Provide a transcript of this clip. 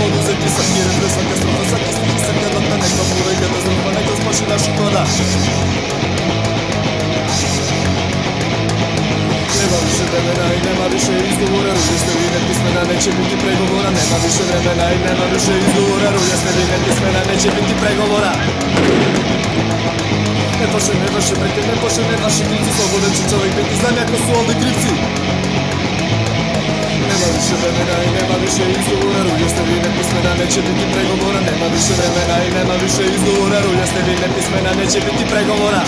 poduzeti svaki refre, svaka strofa, svaki stih i svaka nota, neka bude katastrofa, neka spaši našu koda. Nema više vremena i nema više izgovora, ružje ste vi nepismena, neće biti pregovora. Nema više vremena i nema više izgovora, ružje ste vi nepismena, neće biti pregovora. Ne vaše breke, ne vaši krivci, slobodan će čovjek biti, znam jako su ovdje krivci. Nema više vremena i nema više izgovora, ružje ste vi nepismena, neće biti pregovora. Nema više vremena i nema više izgovora, ružje ste vi nepismena, neće biti pregovora.